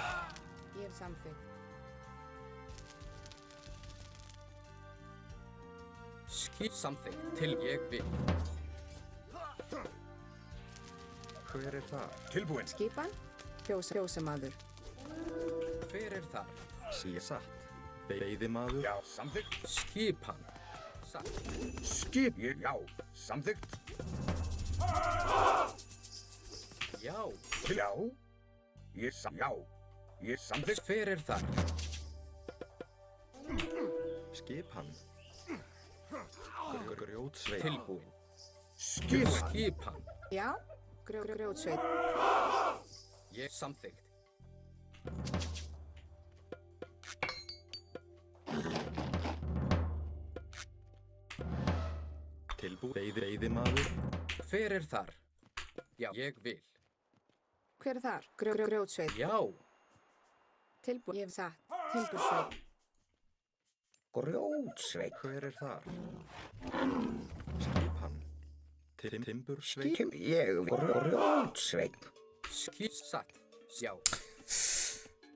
Ég er samþykkt. Skip samþykkt til ég vil. hver er það? Tilbúin. Skipan. Fjósamaður. Hver er þar? Satt. Veiðimaður, Já, samþykkt. Skipan. satt. Skip, já, samþykkt. Já, Já, já, ég samþykkt. hver er þar? Skipan. Grjótsveit. Tilbúin. Skip, Skipan. Já, grjótsveit. Ég samþykkt. Veiðimaður. Hver er þar? Já, ég vil. Hver er þar? Grjótsveit. Já, Tilbúin. Ég hef satt. Timbursveit. Grjótsveit. Hver er þar? Skipan. Timbursveit. Ég vil. Grjótsveit. skip satt. Já,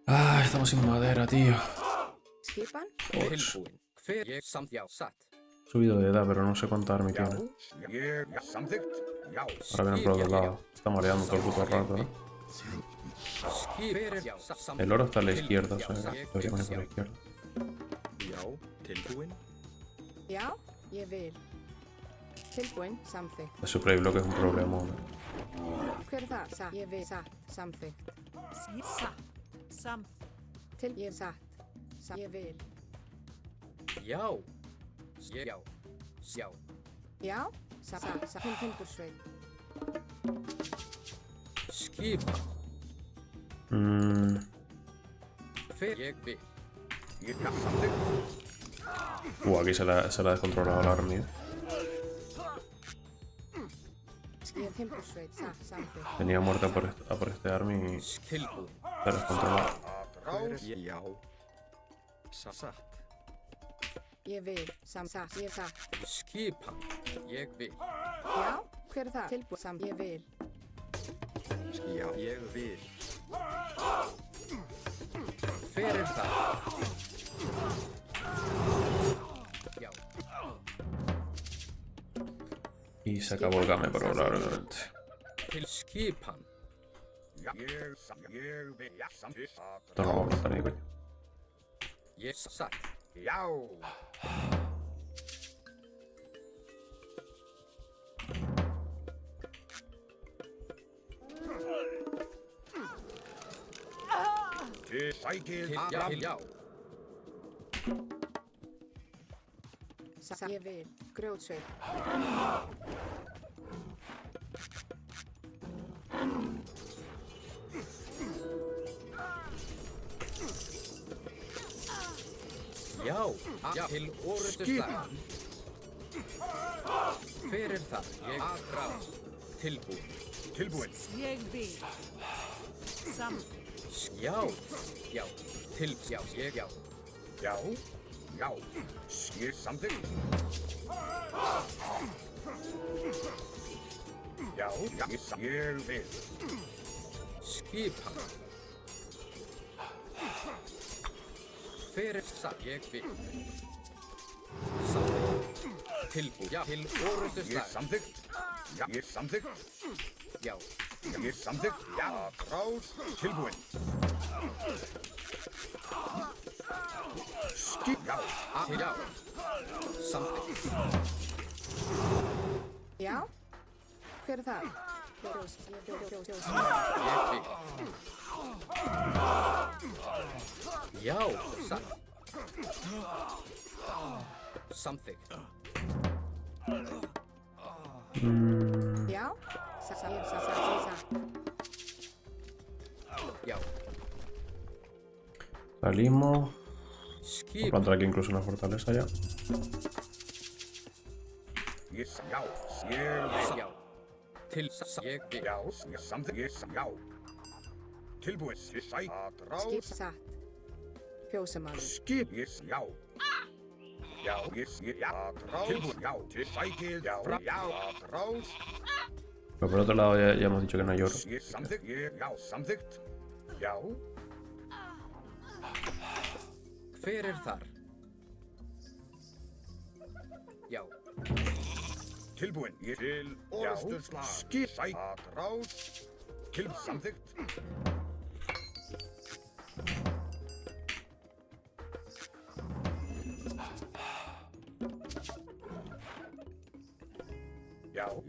Ah, estamos sin madera, tío. Skipan. tilbúin. Hver ég já, satt. Subido de edad, pero no sé cuánta army já, tiene. ég, samþykkt. Já, Ahora vienen por otro lado. Está mareando todo el puto rato, ¿eh? Skip, hver er já, satt. El oro está a la izquierda, o Já, sea, ég debería vil, poner por la já. izquierda. Já, tilbúin. Já, ég vil. Tilbúin. Samþykkt. El supply block es un problema, ¿no? Hver er það? Satt. Ég vil. Satt. Samþykkt. Satt. Samþykkt. Ég hef satt. Satt. Ég vil. Já, já, já. Já, satt. Timbursveit. Skipan. Hver ég vil. ég, samþykkt. Aquí se la ha descontrolado la army. Ég hef timbursveit. Satt. Samþykkt. Tenía muerta a por este army y Tilbúin. se ha descontrolado. Já. Satt. Ég vil. Satt. Ég hef satt. Skipan. Ég vil. Já, hver er það? Tilbúin. Ég vil. Já, ég vil. Hver er það? Já, Y se acabó el game, probablemente. til skipan. Já, ég, vil, samþykkt. Esto no lo vamos a matar ni coño. Ég satt. Já, til sækið. Til já, til já. Satt. Ég vil. Grjótsveit. Já, já, til orustu slag. Hver er það? Ég aðrás. Tilbúin. Tilbúin. Ég vil. Samþykkt. Já, já, til já, ég já. Já, já, ég samþykkt. Já, ég vil. Skipan. Hver er það? Ég vil. Samþykkt. Tilbúin. Já, til orustu Ég slag. samþykkt. Já, ég samþykkt. Já, Ég samþykkt. Já, rás. Tilbúin. Skip. Já, til já. Samþykkt. Já, hver er það? Grjótsveit. Ég vil. Já, satt. Samþykkt. Já, satt. Ég hef satt. Já, Salimos. Vamos a skip. plantar aquí incluso una fortaleza ya. ég, já, ég vil. Já, til ég vil. Já, ég samþykkt. Já. Tilbúin. Til sæk. Rás. Skip satt. Fjósamaður. Skip. Já. Já, já, tilbúin. Já, til sækið. Já, rás. Pero por otro lado ya hemos dicho que no hay oro. Ég samþykkt. Já, samþykkt. Já, Hver er þar? Já, tilbúin. Til orustu slag. Skip. Sæk. Rás. Til samþykkt.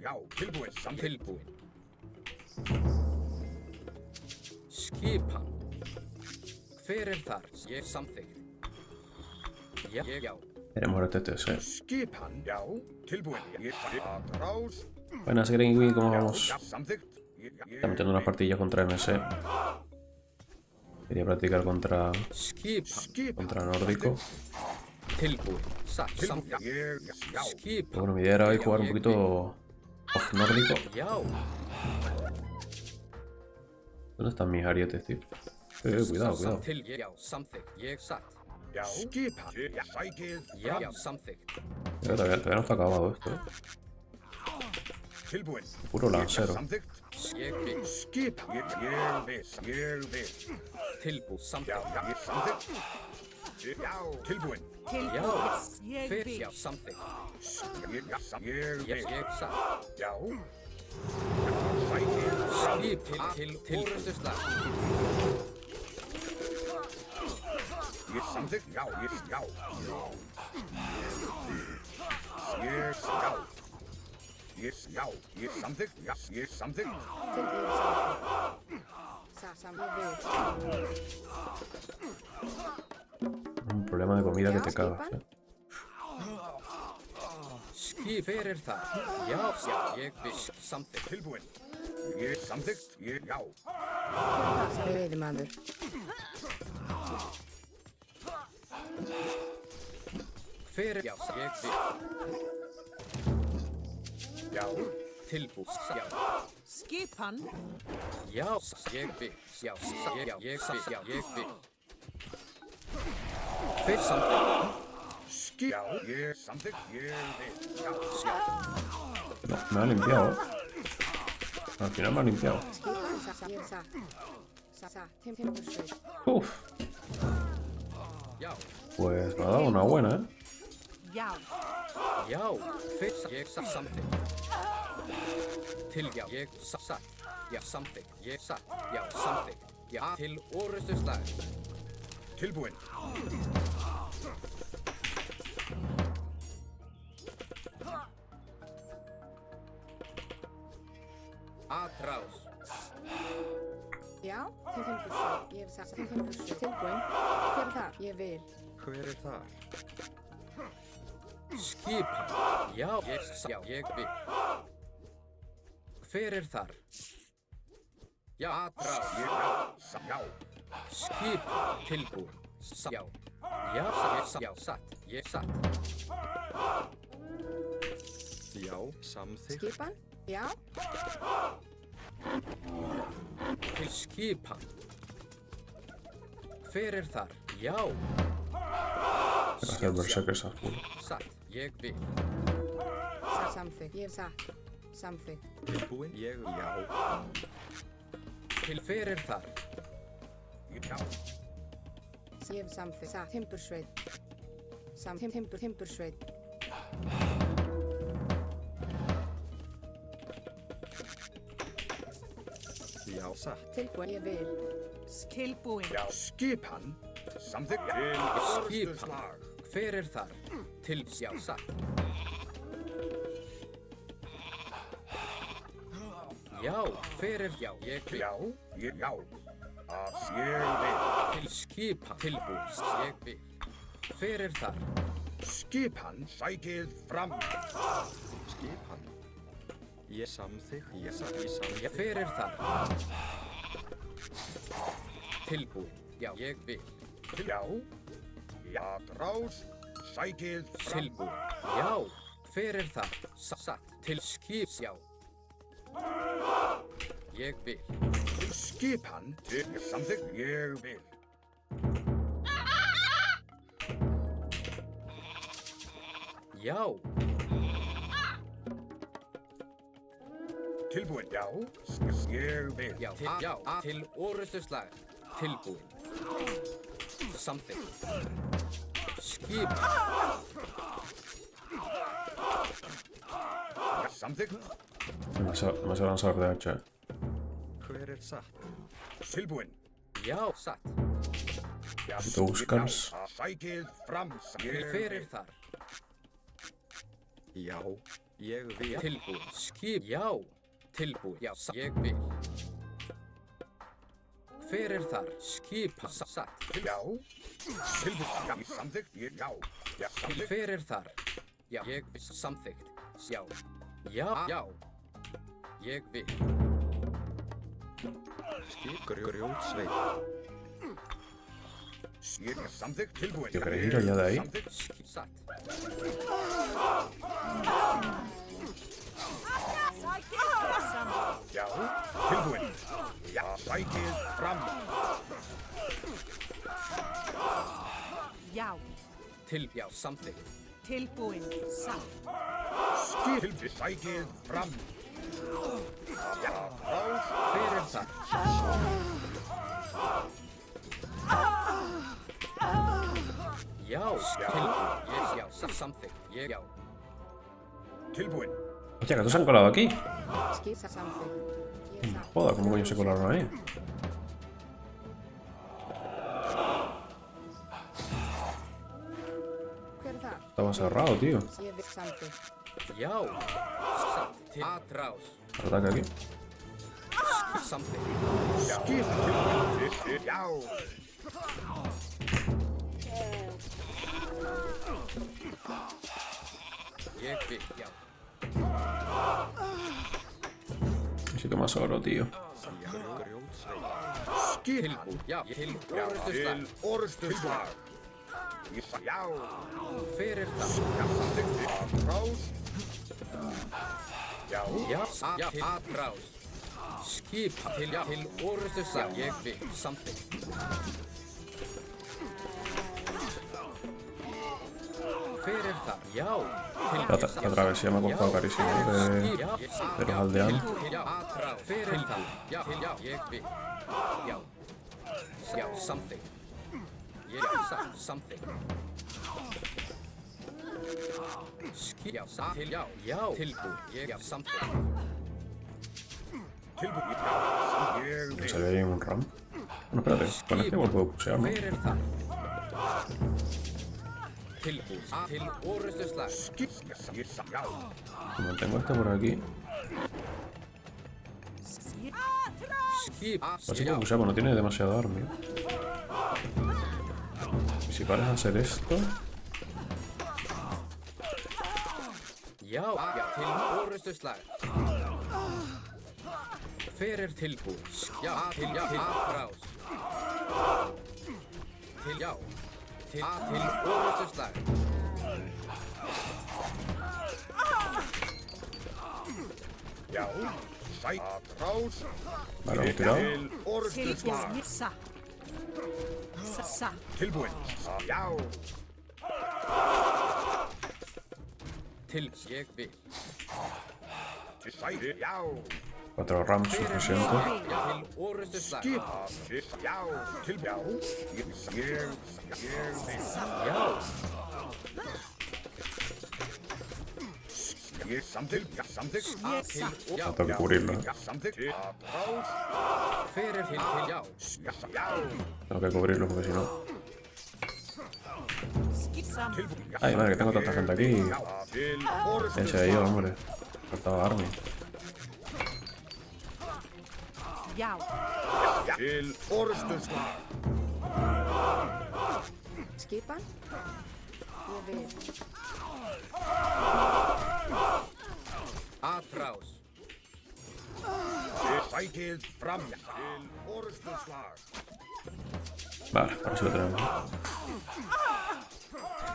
Já, tilbúin. Samþykkt. Tilbúin. Skipan. Hver er þar? Ég samþykkt. Já. Veremos ahora TTS. Skipan. Já, tilbúin. Atrás. Buenas, Greenwing, ¿cómo vamos? Já, samþykkt. Está metiendo unas partidillas contra MS. Quería practicar contra Skipan. Nórdico. Tilbúin. Samþykkt. Já, Skipan. Bueno, mi idea era hoy jugar un poquito off nórdico. Já. ¿Dónde están mis arietes, tío? Cuidado, cuidado. Já, samþykkt. Ég satt. já. Skipan. Sækið. Já, samþykkt. Todavía no está acabado esto, Tilbúin. Puro lancero. Samþykkt. Ég vil. Skipan. Ég vil. Tilbúin. Já, Samþykkt. ég samþykkt. Já, tilbúin. Já. Ég Hver? vil. Já, samþykkt. Ég vil. Ég satt. Já. Sækið. Skip til orrustuslag. Ég samþykkt. Já. Ég já. Ég samþykkt. Já, ég samþykkt. Til ég samþykkt. Sam, ég vil. Un problema de comida que te cagas, Skip. Hver er það? Já, ég vil. Samþykkt. Tilbúin. Ég samþykkt. Já. Við veitum maður. Hver er? Já, ég vil. Já. Tilbúin. Já. Skipan. Já, ég vil. Já, ég vil. Já, ég vil. Hver samþykkt? Já. Ég samþykkt. Ég vil. Já. No, me ha limpiado. Al final me ha limpiado. Skipan. Ég satt. Timbursveit. Uf, Já. pues me ha dado una buena, Já. Já. Hver? Ég samþykkt. Til já, ég satt. Já, samþykkt. Ég satt. Já, samþykkt. Já, til orrustuslag. Tilbúin. Atrás. Já, timbursveit. Ég hef sagt timbursveit. Tilbúin. Hver er það? Ég vil. Hver er þar? Skipan. Já, ég vil. Hver er þar? Já, atrás. Já. Skipan. Tilbúin. Já. Já, satt. Ég satt. Já, samþykkt. Skipan. Já. Til skipan. Hver er þar? Já. Voy a hacer berserkers a full. Satt. Ég vil. Samþykkt. Ég hef sagt. Samþykkt. Tilbúin. Ég, já. Til hver er þar? Já. Ég hef samþykkt. Satt. Timbursveit. Timbursveit. Já, satt. Tilbúin. Ég vil. Tilbúin. Já. Skipan. Samþykkt. Skipan. Hver er þar? Til já, satt. Já, hver er já, ég vil. Já. Já. Ég vil. Til skipan. Tilbúin. Ég vil. Hver er þar? Skipan. Sækið fram. Skipan. Ég samþykkt. Ég samþykkt. Já, hver er þar? Tilbúin. Já, ég vil. Já. Atrás. Sækið fram. Tilbúin. Já, hver er þar? Satt. Til skip. Já. Ég vil. Til skipan. Ég samþykkt. Ég vil. Já. Tilbúin. Já. Ég vil. Já, til orrustuslag. Tilbúin. Samþykkt. Skip. Samþykkt. Demasiado lanzador de hacha. Hver er satt? Tilbúin. Já, satt. Já. Dóskans. Sækið fram. Til hver er þar? Já. Ég vil. Tilbúin. Skip. Já. Tilbúin. Já. Ég vil. Hver er þar? Skipa. Satt. Já. Tilbúin. Já. Samþykkt. Já. Já. Samþykkt. Hver er þar? Já. Ég vil. Samþykkt. Já. Já. Já. Ég vil. Grjótsveinn. Ég er samþykkt. Tilbúin. Yo quería ir allá de ahí. Samþykkt. Satt. Já. Tilbúin. Já. Sækið fram. Já. Já. Samþykkt. Tilbúin. Satt. Tilbúin. Sækið fram. Já. Rás. Hver er þar? Já. Tilbúin. Já. Samþykkt. Já. Tilbúin. Hostia, que estos se han colado aquí. Skipa samþykkt. Ég er það. Joder, ¿cómo coño se colaron ahí? Hver er það? Estaba cerrado, tío. Ég vil samþykkt. Já. Satt. Atrás. Ataca aquí. Samþykkt. Skip. Tilbúin. Já. Ég vil. Já. Necesito más oro, tío. Grjótsveinn. Skip. Tilbúin. Já. Til Já. orrustuslag. Til orrustuslag. Já. Hver er þar? Já. Samþykkt. Rás. Já. Já. Já. Atrás. Skipa. Til orrustuslag. Ég vil. Samþykkt. Hver er þar? Já. La travesía me ha costado carísimo de los aldeanos. Já. Atrás. Hver er þar? Já. Ég vil. Já. Já. Samþykkt. Samþykkt. Já. Já. Tilbúin. Já. Samþykkt. Tilbúin. Já. Ég Me vil. salió ahí un ram. Bueno, espérate, con este igual puedo pusear, ¿no? Hver er þar? Tilbúin. Til orrustuslag. Skip. Já. Si mantengo este por aquí. Skip. Así puedo pusear, porque no tiene demasiado army. Y si pares a hacer esto. Já. Já. Til orrustuslag. Hver er tilbúin? Já. Til atrás. Til orrustuslag. Já. Sæk. Rás. Vale, hemos tirado. Til orrustuslag. Tilbúin. Satt. Satt. Tilbúin. Já. Ég vil. Til sækið. Já. 4 rams suficiente. Já. Til orrustuslag. Skip. Já. Til. Já. Ég vil. Já. Ég samþykkt. Já. Samþykkt. Já. Tengo que cubrirlo, ¿eh? Já. Samþykkt. Rás. Hver er til? Já. Já. Tengo que cubrirlo porque si no. Tilbúin. Já. Ay, madre, que tengo tanta gente aquí. Til Ya orrustuslag. se ha ido, hombre. Faltaba army. Já. Til orrustuslag. Skipan. Ég vil. Atrás. Til sækið fram. Til orrustuslag. Vale, ahora sí lo tenemos.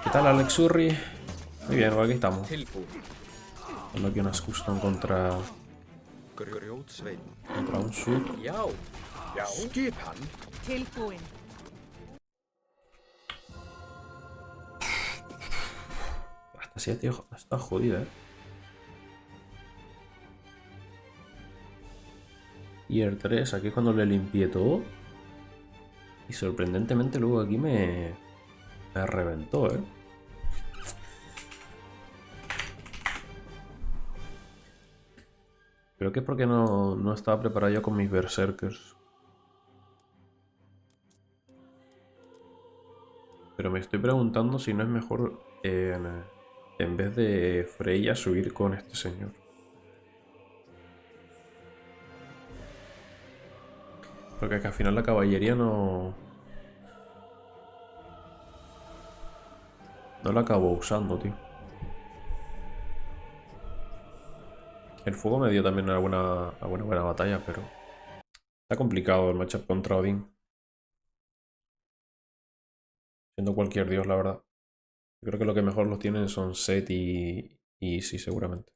¿Qué tal, Alex Urri? Muy bien, pues aquí estamos. Tilbúin. Dando aquí unas custom contra Grjótsveinn. un sud. Já. Já. Skipan. Tilbúin. Esta sí, tío, está jodida, Y el 3, aquí es cuando le limpié todo. Y sorprendentemente luego aquí me reventó, Creo que es porque no estaba preparado yo con mis berserkers. Pero me estoy preguntando si no es mejor en vez de Freya subir con este señor. Porque es que al final la caballería no la acabo usando, tío. El fuego me dio también alguna buena batalla, pero está complicado el matchup contra Odín. Siendo cualquier dios, la verdad. Yo creo que lo que mejor los tienen son Set y Isi, seguramente.